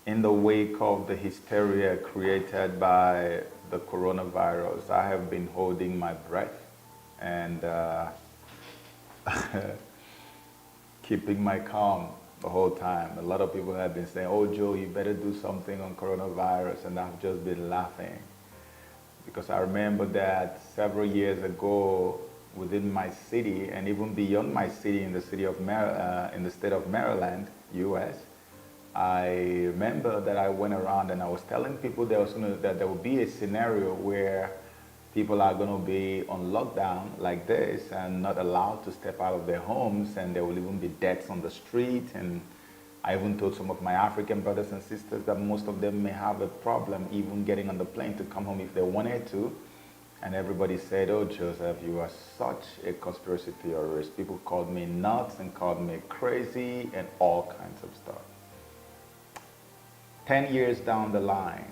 In the wake of the hysteria created by the coronavirus, I have been holding my breath and keeping my calm the whole time. A lot of people have been saying, "Oh, Joe, you better do something on coronavirus," and I've just been laughing because I remember that several years ago within my city and even beyond my city in the in the state of Maryland, U.S., I remember that I went around and I was telling people that there would be a scenario where people are going to be on lockdown like this and not allowed to step out of their homes, and there will even be deaths on the street. And I even told some of my African brothers and sisters that most of them may have a problem even getting on the plane to come home if they wanted to. And everybody said, "Oh, Joseph, you are such a conspiracy theorist." People called me nuts and called me crazy and all kinds of stuff. 10 years down the line,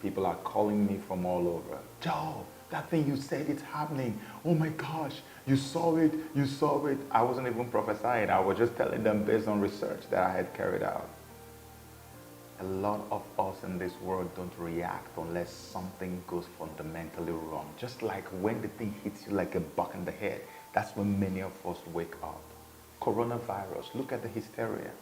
people are calling me from all over. "Joe, that thing you said, it's happening. Oh my gosh, you saw it, you saw it." I wasn't even prophesying. I was just telling them based on research that I had carried out. A lot of us in this world don't react unless something goes fundamentally wrong. Just like when the thing hits you like a buck in the head, that's when many of us wake up. Coronavirus, look at the hysteria.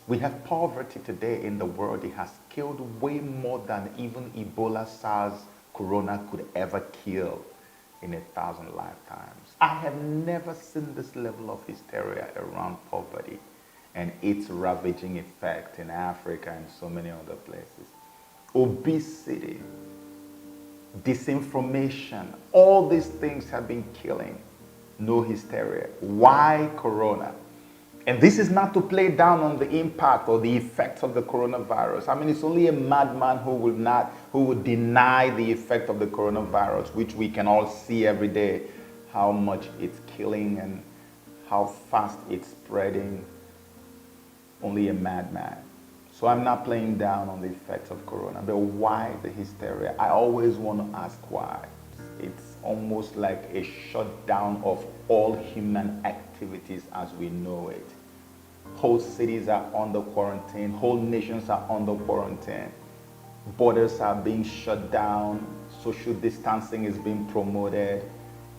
We have poverty today in the world. It has killed way more than even Ebola, SARS, Corona could ever kill in 1,000 lifetimes. I have never seen this level of hysteria around poverty and its ravaging effect in Africa and so many other places. Obesity, disinformation, all these things have been killing. No hysteria. Why Corona? And this is not to play down on the impact or the effects of the coronavirus. I mean, it's only a madman who would deny the effect of the coronavirus, which we can all see every day, how much it's killing and how fast it's spreading. Only a madman. So I'm not playing down on the effects of corona, but why the hysteria? I always want to ask why. It's almost like a shutdown of all human activities as we know it. Whole cities are under quarantine, whole nations are under quarantine. Borders are being shut down, social distancing is being promoted.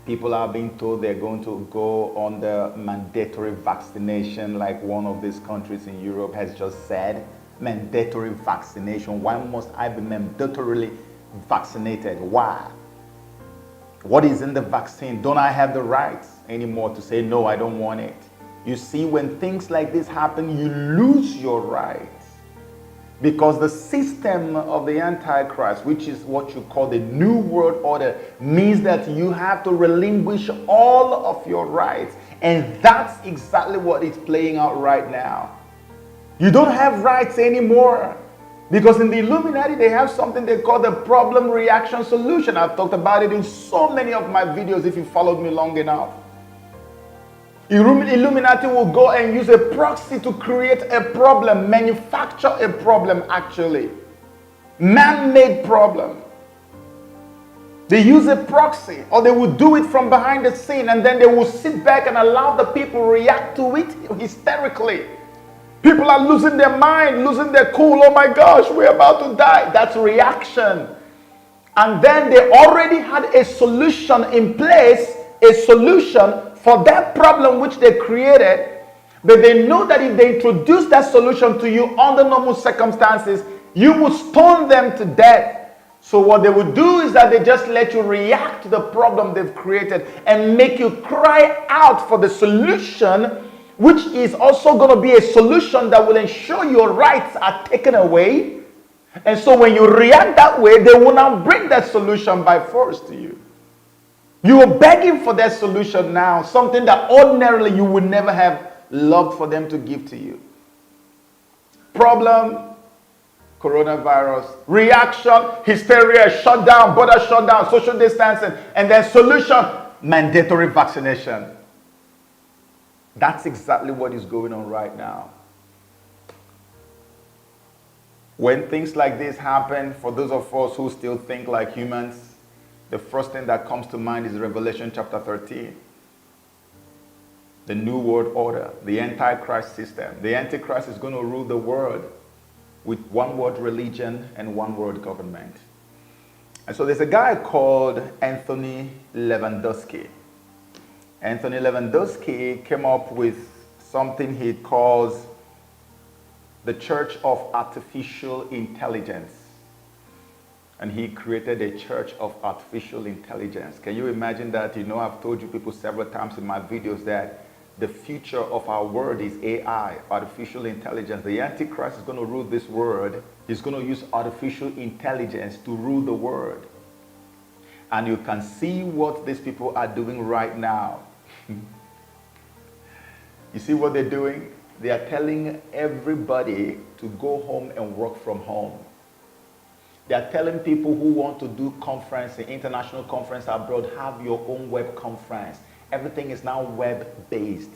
People are being told they're going to go on the mandatory vaccination, like one of these countries in Europe has just said. Mandatory vaccination. Why must I be mandatorily vaccinated? Why? What is in the vaccine? Don't I have the rights anymore to say, no, I don't want it? You see, when things like this happen, you lose your rights. Because the system of the Antichrist, which is what you call the New World Order, means that you have to relinquish all of your rights. And that's exactly what is playing out right now. You don't have rights anymore. Because in the Illuminati, they have something they call the problem reaction solution. I've talked about it in so many of my videos if you followed me long enough. Illuminati will go and use a proxy to create a problem, manufacture a problem actually. Man-made problem. They use a proxy, or they will do it from behind the scene, and then they will sit back and allow the people react to it hysterically. People are losing their mind, losing their cool. Oh my gosh, we're about to die. That's reaction. And then they already had a solution in place, a solution for that problem which they created. But they know that if they introduce that solution to you under normal circumstances, you will stone them to death. So what they would do is that they just let you react to the problem they've created and make you cry out for the solution, which is also going to be a solution that will ensure your rights are taken away. And so when you react that way, they will now bring that solution by force to you. You are begging for that solution now, something that ordinarily you would never have loved for them to give to you. Problem, coronavirus. Reaction, hysteria, shutdown, border shutdown, social distancing. And then solution, mandatory vaccination. That's exactly what is going on right now. When things like this happen, for those of us who still think like humans, the first thing that comes to mind is Revelation chapter 13. The New World Order, the Antichrist system. The Antichrist is going to rule the world. with one word religion and one word government. And so there's a guy called Anthony Lewandowski. Anthony Lewandowski came up with something he calls the Church of Artificial Intelligence. And he created a church of artificial intelligence. Can you imagine that? You know, I've told you people several times in my videos that the future of our world is AI, artificial intelligence. The Antichrist is going to rule this world. He's going to use artificial intelligence to rule the world. And you can see what these people are doing right now. You see what they're doing? They are telling everybody to go home and work from home. They are telling people who want to do conference, an international conference abroad, have your own web conference. Everything is now web-based.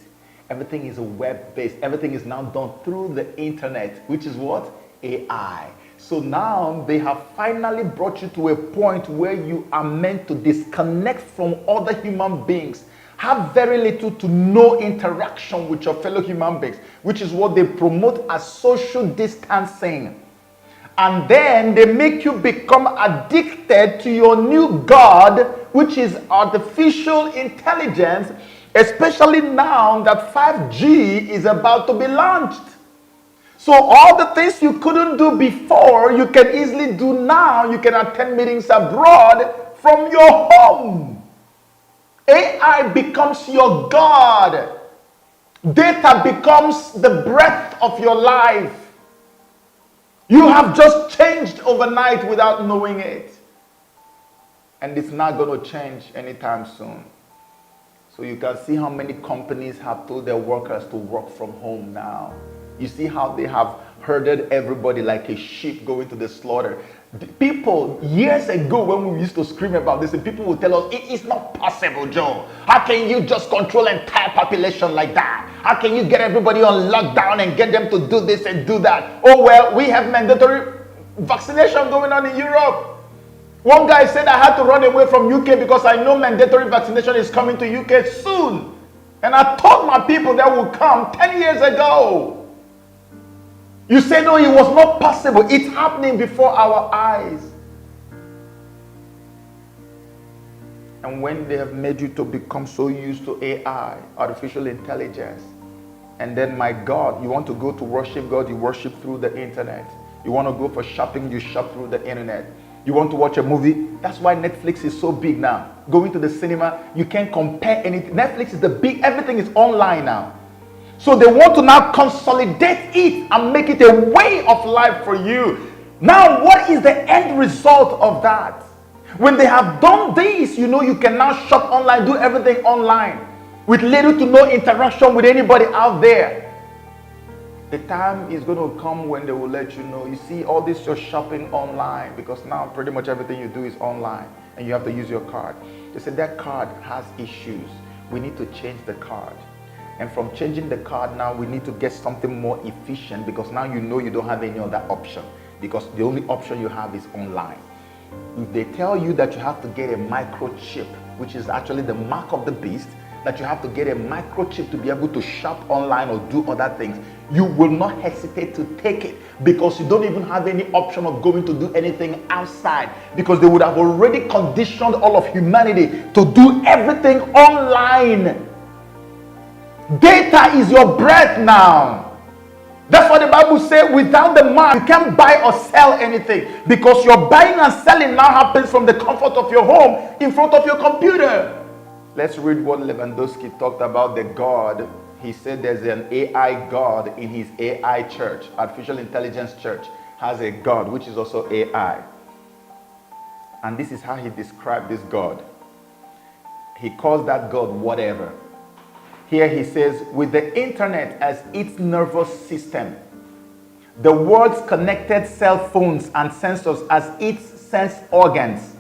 Everything is web-based. Everything is now done through the internet, which is what? AI. So now they have finally brought you to a point where you are meant to disconnect from other human beings. Have very little to no interaction with your fellow human beings, which is what they promote as social distancing. And then they make you become addicted to your new God, which is artificial intelligence, especially now that 5G is about to be launched. So all the things you couldn't do before, you can easily do now. You can attend meetings abroad from your home. AI becomes your God. Data becomes the breath of your life. You have just changed overnight without knowing it. And it's not going to change anytime soon. So you can see how many companies have told their workers to work from home now. You see how they have herded everybody like a sheep going to the slaughter. People, years ago when we used to scream about this, and people would tell us, it is not possible, Joe. How can you just control an entire population like that? How can you get everybody on lockdown and get them to do this and do that? Oh, well, we have mandatory vaccination going on in Europe. One guy said I had to run away from UK because I know mandatory vaccination is coming to UK soon. And I told my people that would come 10 years ago. You say, no, it was not possible. It's happening before our eyes. And when they have made you to become so used to AI, artificial intelligence, and then, my God, you want to go to worship God, you worship through the internet. You want to go for shopping, you shop through the internet. You want to watch a movie, that's why Netflix is so big now. Going to the cinema, you can't compare anything. Netflix is the big, everything is online now. So they want to now consolidate it and make it a way of life for you. Now, what is the end result of that? When they have done this, you know, you can now shop online, do everything online with little to no interaction with anybody out there. The time is going to come when they will let you know, you see, all this you're shopping online, because now pretty much everything you do is online and you have to use your card. They said that card has issues. We need to change the card. And from changing the card now, we need to get something more efficient, because now you know you don't have any other option, because the only option you have is online. If they tell you that you have to get a microchip, which is actually the mark of the beast, that you have to get a microchip to be able to shop online or do other things, you will not hesitate to take it, because you don't even have any option of going to do anything outside, because they would have already conditioned all of humanity to do everything online. Data is your breath now. That's what the Bible says. Without the man, you can't buy or sell anything, because your buying and selling now happens from the comfort of your home in front of your computer. Let's read what Lewandowski talked about the God. He said there's an AI God in his AI church. Artificial intelligence church has a God which is also AI. And this is how he described this God. He calls that God whatever. Here he says, with the internet as its nervous system, the world's connected cell phones and sensors as its sense organs,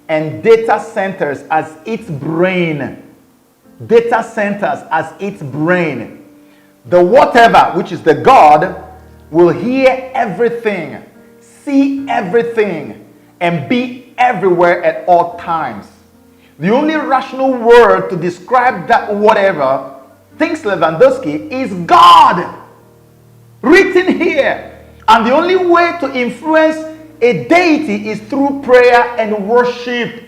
and data centers as its brain. Data centers as its brain. The whatever, which is the God, will hear everything, see everything, and be everywhere at all times. The only rational word to describe that whatever, thinks Lewandowski, is God. Written here. And the only way to influence a deity is through prayer and worship.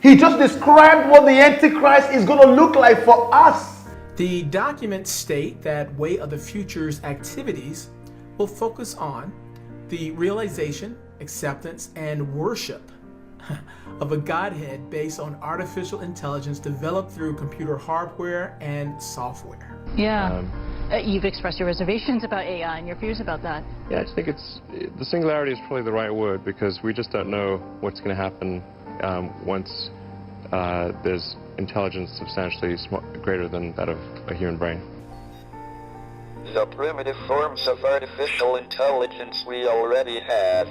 He just described what the Antichrist is going to look like for us. The documents state that Way of the Future's activities will focus on the realization, acceptance, and worship of a Godhead based on artificial intelligence developed through computer hardware and software. Yeah. You've expressed your reservations about AI and your fears about that. Yeah, I just think the singularity is probably the right word, because we just don't know what's going to happen once there's intelligence substantially greater than that of a human brain. The primitive forms of artificial intelligence we already have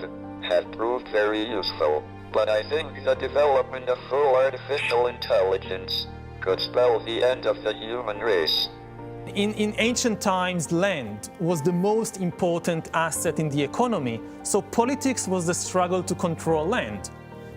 proved very useful, but I think the development of full artificial intelligence could spell the end of the human race. In ancient times, land was the most important asset in the economy, so politics was the struggle to control land.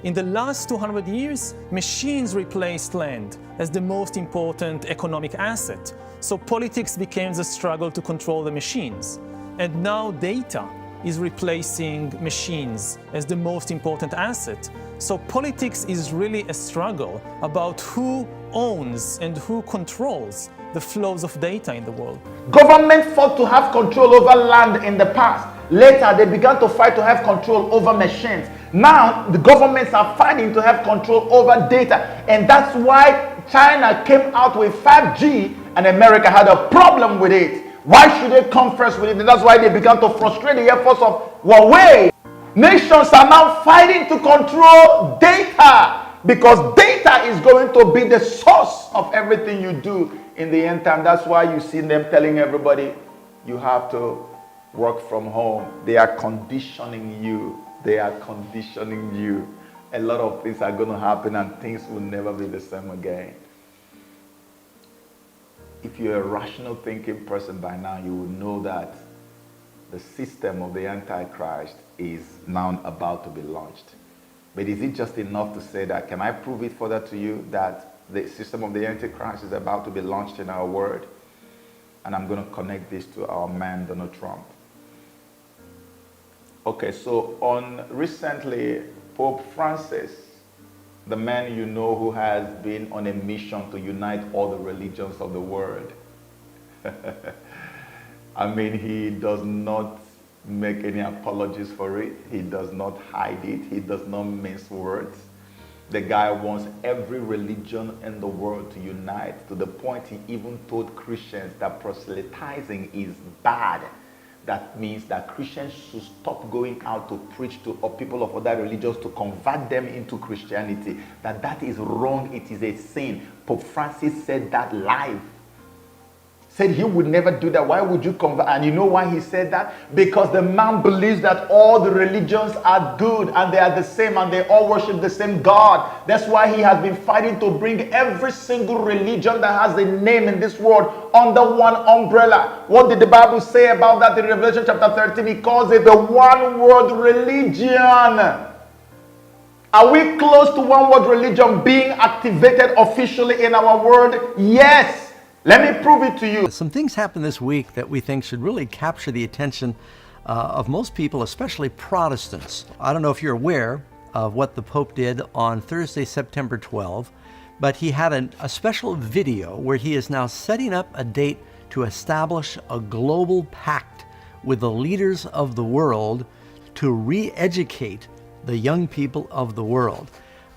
In the last 200 years, machines replaced land as the most important economic asset, so politics became the struggle to control the machines. And now data is replacing machines as the most important asset. So politics is really a struggle about who owns and who controls the flows of data in the world. Government fought to have control over land in the past. Later, they began to fight to have control over machines. Now, the governments are fighting to have control over data. And that's why China came out with 5G and America had a problem with it. Why should they come first with it? And that's why they began to frustrate the efforts of Huawei. Nations are now fighting to control data, because data is going to be the source of everything you do in the end time. That's why you see them telling everybody you have to work from home. They are conditioning you. They are conditioning you. A lot of things are going to happen and things will never be the same again. If you're a rational thinking person by now, you will know that the system of the Antichrist is now about to be launched. But is it just enough to say that? Can I prove it further to you that the system of the Antichrist is about to be launched in our world? And I'm going to connect this to our man, Donald Trump. Okay, so recently, Pope Francis, the man you know who has been on a mission to unite all the religions of the world. I mean, he does not make any apologies for it. He does not hide it. He does not mince words. The guy wants every religion in the world to unite, to the point he even told Christians that proselytizing is bad. That means that Christians should stop going out to preach to people of other religions to convert them into Christianity. That is wrong. It is a sin. Pope Francis said that live. Said he would never do that. Why would you convert? And you know why he said that? Because the man believes that all the religions are good and they are the same and they all worship the same God. That's why he has been fighting to bring every single religion that has a name in this world under one umbrella. What did the Bible say about that in Revelation chapter 13? He calls it the one world religion. Are we close to one world religion being activated officially in our world? Yes. Let me prove it to you. Some things happened this week that we think should really capture the attention of most people, especially Protestants. I don't know if you're aware of what the Pope did on Thursday, September 12, but he had a special video where he is now setting up a date to establish a global pact with the leaders of the world to re-educate the young people of the world.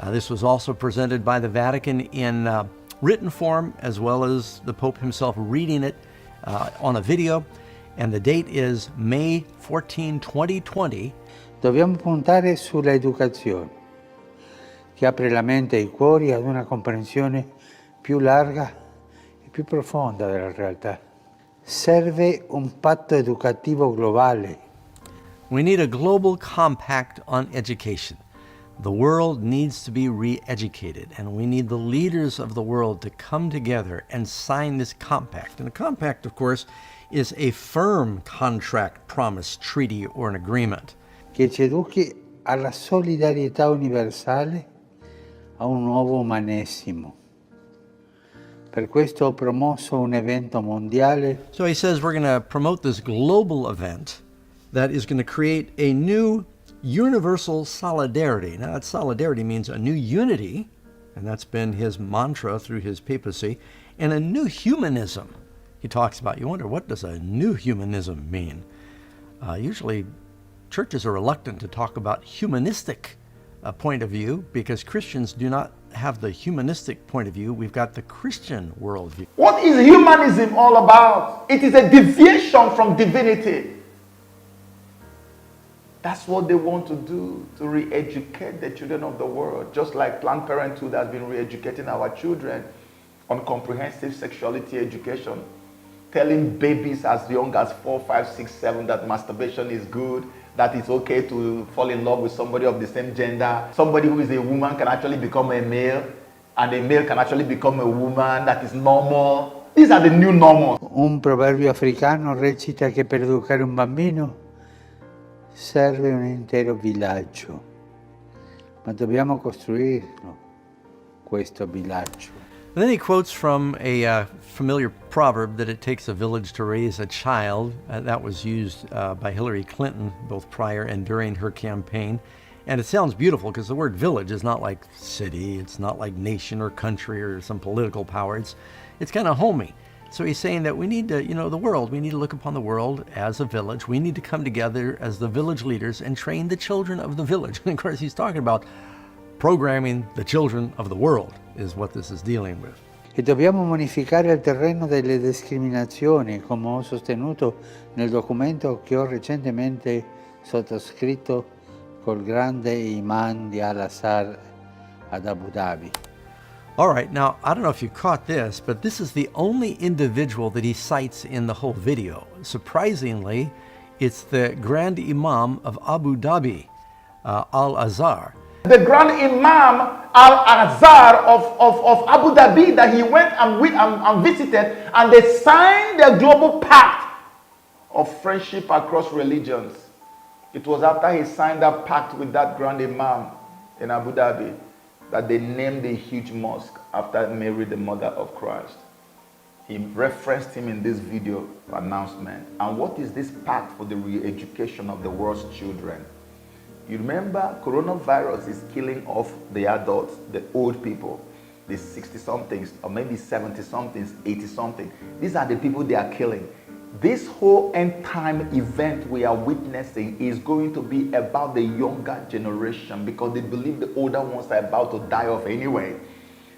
This was also presented by the Vatican in written form, as well as the Pope himself reading it on a video, and the date is May 14, 2020. Dobbiamo puntare sulla educazione, che apre la mente e i cuori ad una comprensione più larga e più profonda della realtà. Serve un patto educativo globale. We need a global compact on education. The world needs to be re-educated, and we need the leaders of the world to come together and sign this compact. And a compact, of course, is a firm contract, promise, treaty, or an agreement. Che ci educhi alla solidarietà universale, a un nuovo umanesimo. Per questo ho promosso un evento mondiale. So he says we're going to promote this global event that is going to create a new universal solidarity. Now, that solidarity means a new unity, and that's been his mantra through his papacy, and a new humanism he talks about. You wonder, what does a new humanism mean? Usually, churches are reluctant to talk about humanistic point of view because Christians do not have the humanistic point of view. We've got the Christian worldview. What is humanism all about? It is a deviation from divinity. That's what they want to do, to re-educate the children of the world, just like Planned Parenthood has been re-educating our children on comprehensive sexuality education, telling babies as young as 4, 5, 6, 7 that masturbation is good, that it's okay to fall in love with somebody of the same gender. Somebody who is a woman can actually become a male, and a male can actually become a woman. That is normal. These are the new normals. Un proverbio africano recita che per educare un bambino serve un intero villaggio, ma dobbiamo costruirlo, questo villaggio. And then he quotes from a familiar proverb that it takes a village to raise a child. That was used by Hillary Clinton both prior and during her campaign. And it sounds beautiful because the word village is not like city, it's not like nation or country or some political power. It's kind of homey. So he's saying that we need to, the world, we need to look upon the world as a village. We need to come together as the village leaders and train the children of the village. And of course, he's talking about programming the children of the world is what this is dealing with. E dobbiamo bonificare il terreno delle discriminazioni, come ho sostenuto nel documento che ho recentemente sottoscritto col grande imam di Al-Azhar ad Abu Dhabi. All right, now, I don't know if you caught this, but this is the only individual that he cites in the whole video. Surprisingly, it's the Grand Imam of Abu Dhabi, Al-Azhar. The Grand Imam Al-Azhar of Abu Dhabi that he went and visited, and they signed the global pact of friendship across religions. It was after he signed that pact with that Grand Imam in Abu Dhabi that they named a huge mosque after Mary, the mother of Christ. He referenced him in this video announcement. And what is this pact for the re-education of the world's children? You remember, coronavirus is killing off the adults, the old people, the 60-somethings, or maybe 70-somethings, 80-something. These are the people they are killing. This whole end-time event we are witnessing is going to be about the younger generation because they believe the older ones are about to die off anyway.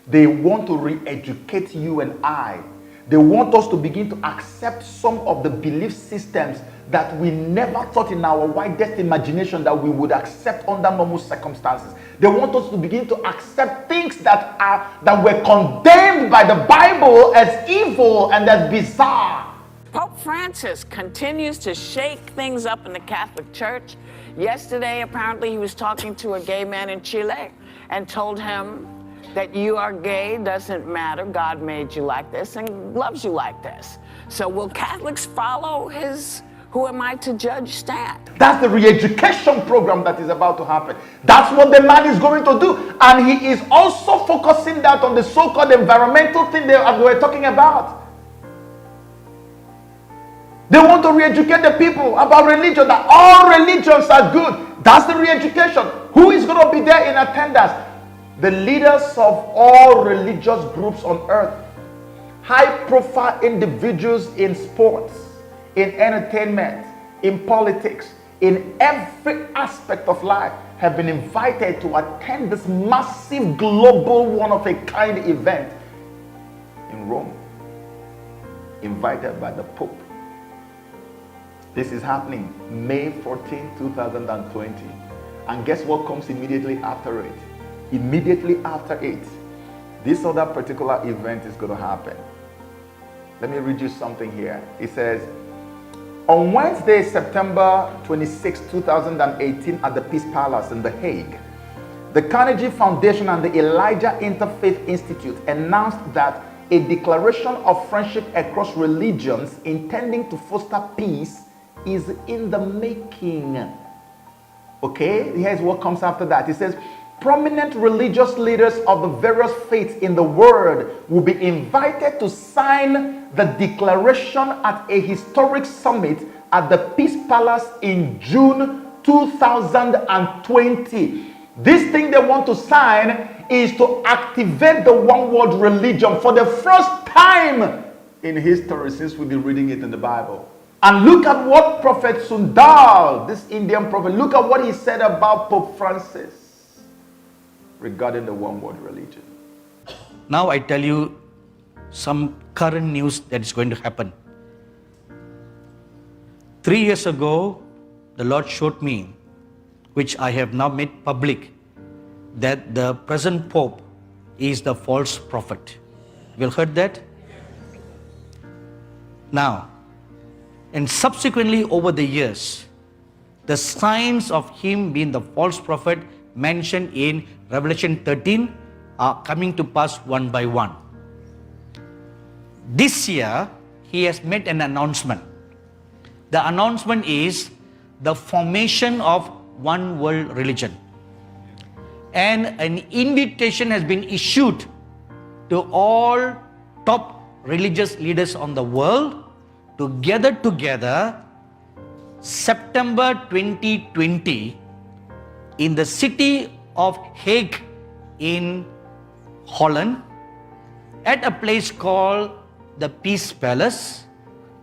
They want to re-educate you and I. They want us to begin to accept some of the belief systems that we never thought in our widest imagination that we would accept under normal circumstances. They want us to begin to accept things that were condemned by the Bible as evil and as bizarre. Pope Francis continues to shake things up in the Catholic Church. Yesterday, apparently, he was talking to a gay man in Chile and told him that you are gay, doesn't matter. God made you like this and loves you like this. So will Catholics follow his "who am I to judge" stand? That's the re-education program that is about to happen. That's what the man is going to do. And he is also focusing that on the so-called environmental thing they were talking about. They want to re-educate the people about religion, that all religions are good. That's the re-education. Who is going to be there in attendance? The leaders of all religious groups on earth, high-profile individuals in sports, in entertainment, in politics, in every aspect of life have been invited to attend this massive global one-of-a-kind event in Rome, invited by the Pope. This is happening May 14, 2020. And guess what comes immediately after it? Immediately after it, this other particular event is going to happen. Let me read you something here. It says, on Wednesday, September 26, 2018, at the Peace Palace in The Hague, the Carnegie Foundation and the Elijah Interfaith Institute announced that a declaration of friendship across religions intending to foster peace is in the making. Okay, here's what comes after that. It says, prominent religious leaders of the various faiths in the world will be invited to sign the declaration at a historic summit at the Peace Palace in June 2020. This thing they want to sign is to activate the one world religion for the first time in history since we've been reading it in the Bible. And look at what Prophet Sundar, this Indian prophet, look at what he said about Pope Francis regarding the one world religion. Now I tell you some current news that is going to happen. 3 years ago, the Lord showed me, which I have now made public, that the present Pope is the false prophet. You heard that? Now, and subsequently over the years, the signs of him being the false prophet mentioned in Revelation 13 are coming to pass one by one. This year, he has made an announcement. The announcement is the formation of one world religion. And an invitation has been issued to all top religious leaders on the world to gather together September 2020 in the city of Hague in Holland at a place called the Peace Palace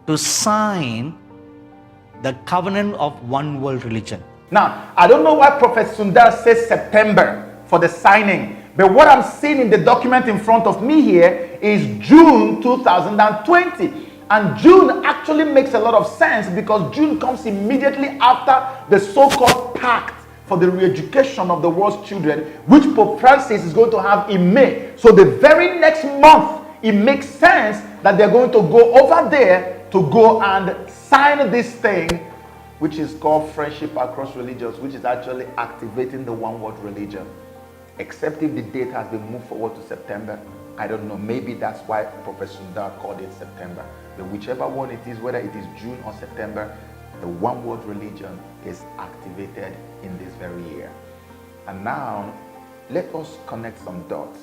to sign the covenant of one world religion. Now, I don't know why Prophet Sundar says September for the signing, but what I'm seeing in the document in front of me here is June 2020. And June actually makes a lot of sense because June comes immediately after the so-called pact for the re-education of the world's children, which Pope Francis is going to have in May. So the very next month, it makes sense that they're going to go over there to go and sign this thing, which is called Friendship Across Religions, which is actually activating the one world religion. Except if the date has been moved forward to September, I don't know. Maybe that's why Professor Sundar called it September. But whichever one it is, whether it is June or September, the one world religion is activated in this very year. And now, let us connect some dots.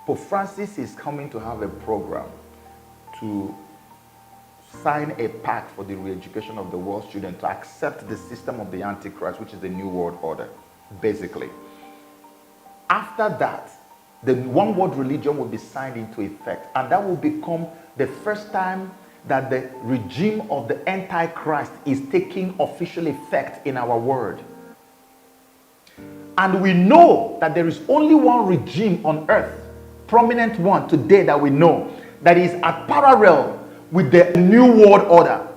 Pope Francis is coming to have a program to sign a pact for the re-education of the world's children to accept the system of the Antichrist, which is the New World Order, basically. After that, the one world religion will be signed into effect, and that will become the first time that the regime of the Antichrist is taking official effect in our world. And we know that there is only one regime on earth, prominent one today that we know, that is at parallel with the New World Order.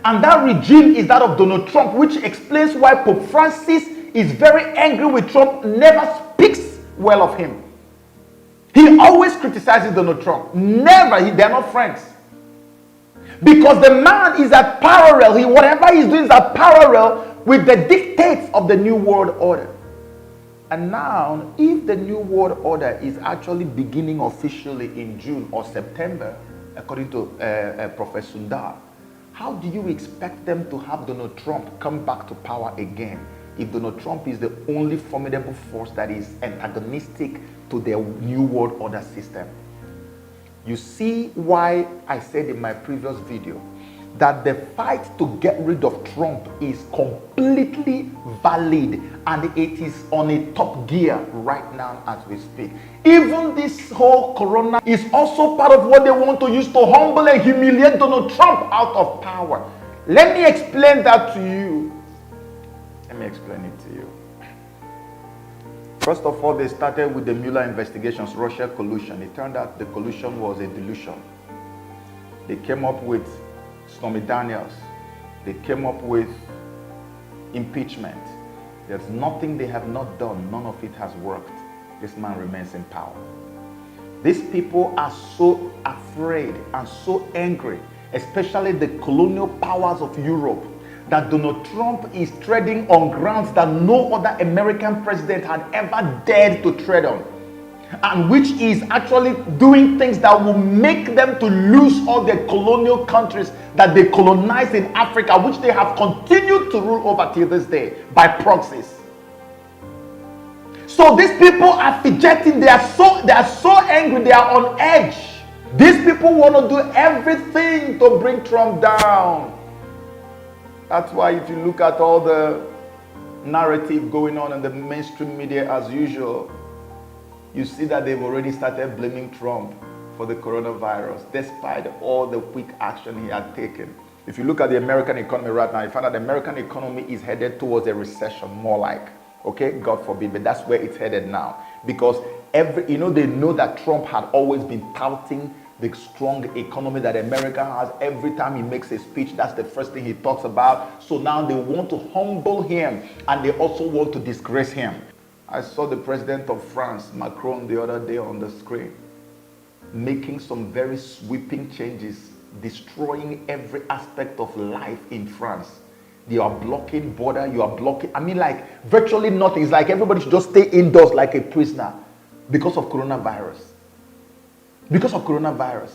And that regime is that of Donald Trump, which explains why Pope Francis is very angry with Trump, never speaks well of him. He always criticizes Donald Trump. Never, they're not friends. Because the man is at parallel, whatever he's doing is at parallel with the dictates of the New World Order. And now, if the New World Order is actually beginning officially in June or September, according to Professor Sundar, how do you expect them to have Donald Trump come back to power again if Donald Trump is the only formidable force that is antagonistic to their New World Order system? You see why I said in my previous video that the fight to get rid of Trump is completely valid and it is on a top gear right now as we speak. Even this whole corona is also part of what they want to use to humble and humiliate Donald Trump out of power. Let me explain that to you. Let me explain it to you. First of all, they started with the Mueller investigations, Russia collusion. It turned out the collusion was a delusion. They came up with Stormy Daniels. They came up with impeachment. There's nothing they have not done. None of it has worked. This man remains in power. These people are so afraid and so angry, especially the colonial powers of Europe, that Donald Trump is treading on grounds that no other American president had ever dared to tread on, and which is actually doing things that will make them to lose all their colonial countries that they colonized in Africa, which they have continued to rule over till this day by proxies. So these people are fidgeting. They are so angry. They are on edge. These people want to do everything to bring Trump down. That's why if you look at all the narrative going on in the mainstream media as usual, you see that they've already started blaming Trump for the coronavirus, despite all the quick action he had taken. If you look at the American economy right now, you find that the American economy is headed towards a recession, more like, okay, God forbid, but that's where it's headed now. Because they know that Trump had always been touting the strong economy that America has. Every time he makes a speech, that's the first thing he talks about. So now they want to humble him, and they also want to disgrace him. I saw the president of France, Macron, the other day on the screen, making some very sweeping changes, destroying every aspect of life in France. You are blocking border, you are blocking, like virtually nothing. It's like everybody should just stay indoors like a prisoner because of coronavirus. Because of coronavirus.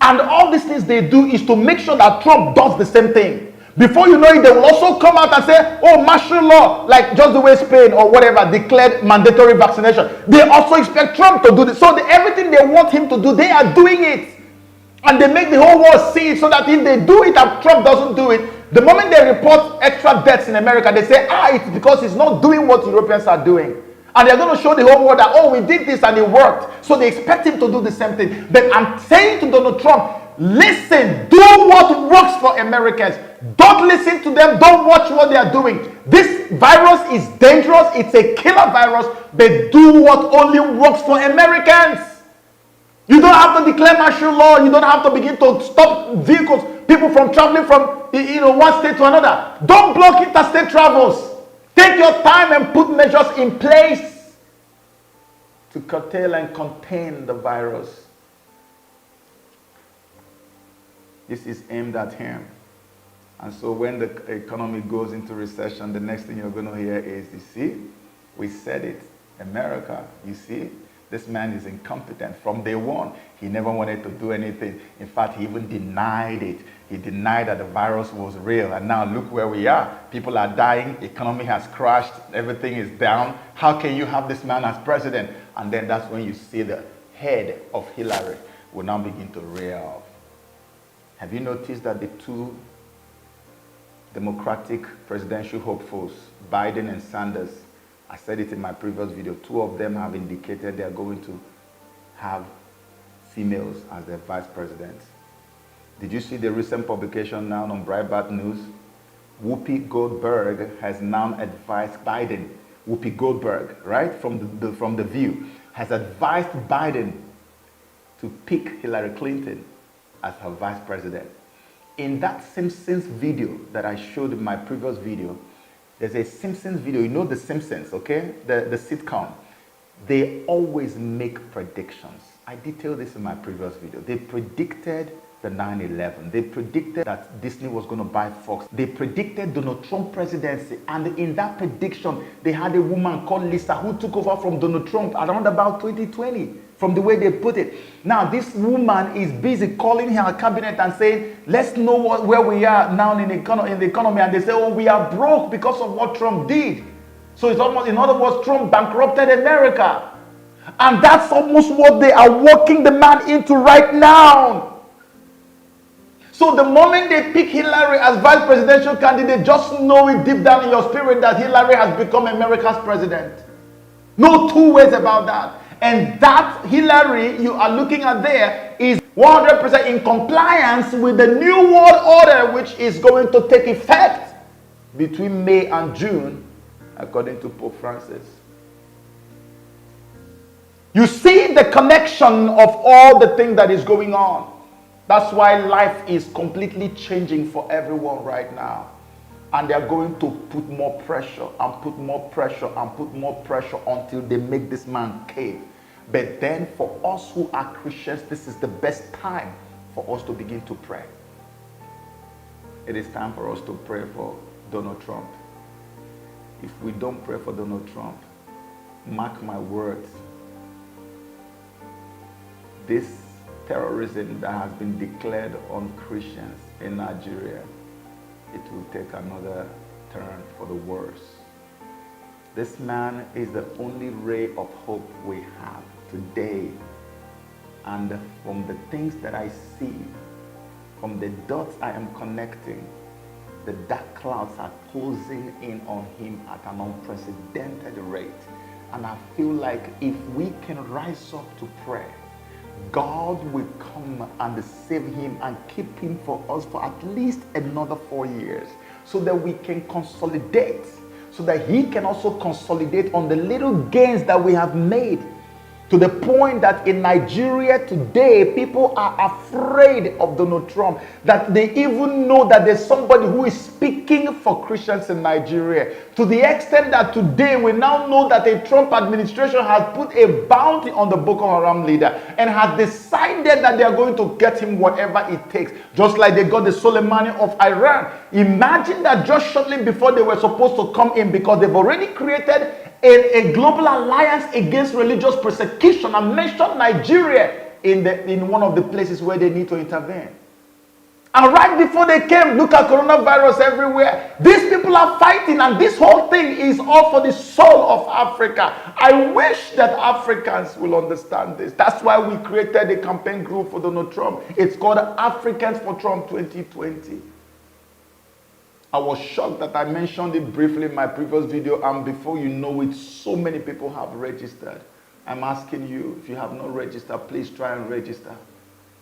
And all these things they do is to make sure that Trump does the same thing. Before you know it, they will also come out and say, oh, martial law, like just the way Spain or whatever declared mandatory vaccination. They also expect Trump to do this. So everything they want him to do, they are doing it. And they make the whole world see it, so that if they do it and Trump doesn't do it, the moment they report extra deaths in America, they say, it's because he's not doing what Europeans are doing. And they're going to show the whole world that, we did this and it worked. So they expect him to do the same thing. But I'm saying to Donald Trump, listen, do what works for Americans. Don't listen to them. Don't watch what they are doing. This virus is dangerous. It's a killer virus. But do what only works for Americans. You don't have to declare martial law. You don't have to begin to stop vehicles, people from traveling from one state to another. Don't block interstate travels. Take your time and put measures in place to curtail and contain the virus. This is aimed at him. And so when the economy goes into recession, the next thing you're going to hear is, you see, we said it, America, you see, this man is incompetent. From day one, he never wanted to do anything. In fact, he even denied it. He denied that the virus was real. And now look where we are. People are dying. Economy has crashed. Everything is down. How can you have this man as president? And then that's when you see the head of Hillary will now begin to rear up. Have you noticed that the two Democratic presidential hopefuls, Biden and Sanders, I said it in my previous video, two of them have indicated they are going to have females as their vice presidents. Did you see the recent publication now on Breitbart News? Whoopi Goldberg has now advised Biden, Whoopi Goldberg, right, from the View, has advised Biden to pick Hillary Clinton as her vice president. In that Simpsons video that I showed in my previous video, there's a Simpsons video. You know The Simpsons, okay? The sitcom. They always make predictions. I detailed this in my previous video. They predicted the 9/11. They predicted that Disney was going to buy Fox. They predicted Donald Trump presidency. And in that prediction, they had a woman called Lisa who took over from Donald Trump around about 2020, from the way they put it. Now, this woman is busy calling her cabinet and saying, let's know where we are now in the economy. And they say, we are broke because of what Trump did. So it's almost, in other words, Trump bankrupted America. And that's almost what they are working the man into right now. So the moment they pick Hillary as vice presidential candidate, just know it deep down in your spirit that Hillary has become America's president. No two ways about that. And that Hillary you are looking at there is 100% in compliance with the New World Order, which is going to take effect between May and June, according to Pope Francis. You see the connection of all the things that is going on. That's why life is completely changing for everyone right now. And they are going to put more pressure and put more pressure and put more pressure until they make this man cave. But then for us who are Christians, this is the best time for us to begin to pray. It is time for us to pray for Donald Trump. If we don't pray for Donald Trump, mark my words, this terrorism that has been declared on Christians in Nigeria, it will take another turn for the worse. This man is the only ray of hope we have today. And from the things that I see, from the dots I am connecting, The dark clouds are closing in on him at an unprecedented rate. And I feel like if we can rise up to pray, God will come and save him and keep him for us for at least another 4 years, so that we can consolidate, so that he can also consolidate on the little gains that we have made, to the point that in Nigeria today, people are afraid of Donald Trump, that they even know that there's somebody who is speaking for Christians in Nigeria, to the extent that today we now know that the Trump administration has put a bounty on the Boko Haram leader and has decided that they are going to get him whatever it takes, just like they got the Soleimani of Iran. Imagine that just shortly before they were supposed to come in, because they've already created a global alliance against religious persecution and mentioned Nigeria in one of the places where they need to intervene. And right before they came, look at coronavirus everywhere. These people are fighting, and this whole thing is all for the soul of Africa. I wish that Africans will understand this. That's why we created a campaign group for Donald Trump. It's called Africans for Trump 2020. I was shocked that I mentioned it briefly in my previous video, and before you know it, so many people have registered. I'm asking you, if you have not registered, please try and register.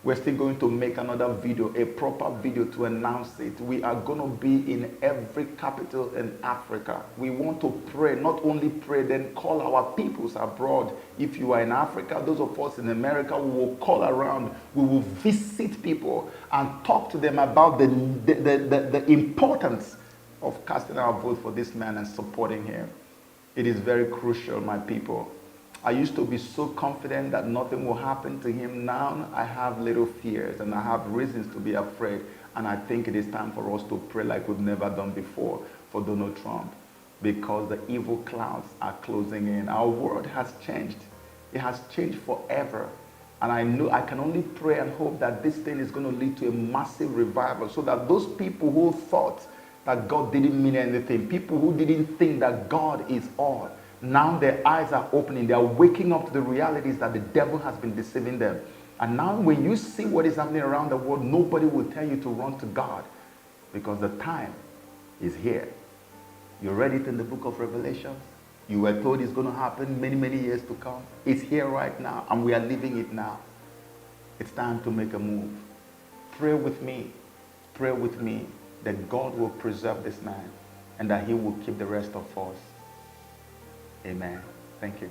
We're still going to make another video, a proper video to announce it. We are going to be in every capital in Africa. We want to pray, not only pray, then call our peoples abroad. If you are in Africa, those of us in America, we will call around. We will visit people and talk to them about the importance of casting our vote for this man and supporting him. It is very crucial, my people. I used to be so confident that nothing will happen to him. Now I have little fears and I have reasons to be afraid. And I think it is time for us to pray like we've never done before for Donald Trump, because the evil clouds are closing in. Our world has changed. It has changed forever. And I know I can only pray and hope that this thing is going to lead to a massive revival, so that those people who thought that God didn't mean anything, people who didn't think that God is all, now their eyes are opening. They are waking up to the realities that the devil has been deceiving them. And now when you see what is happening around the world, nobody will tell you to run to God, because the time is here. You read it in the book of Revelation. You were told it's going to happen many, many years to come. It's here right now, and we are living it now. It's time to make a move. Pray with me that God will preserve this man and that he will keep the rest of us. Amen. Thank you.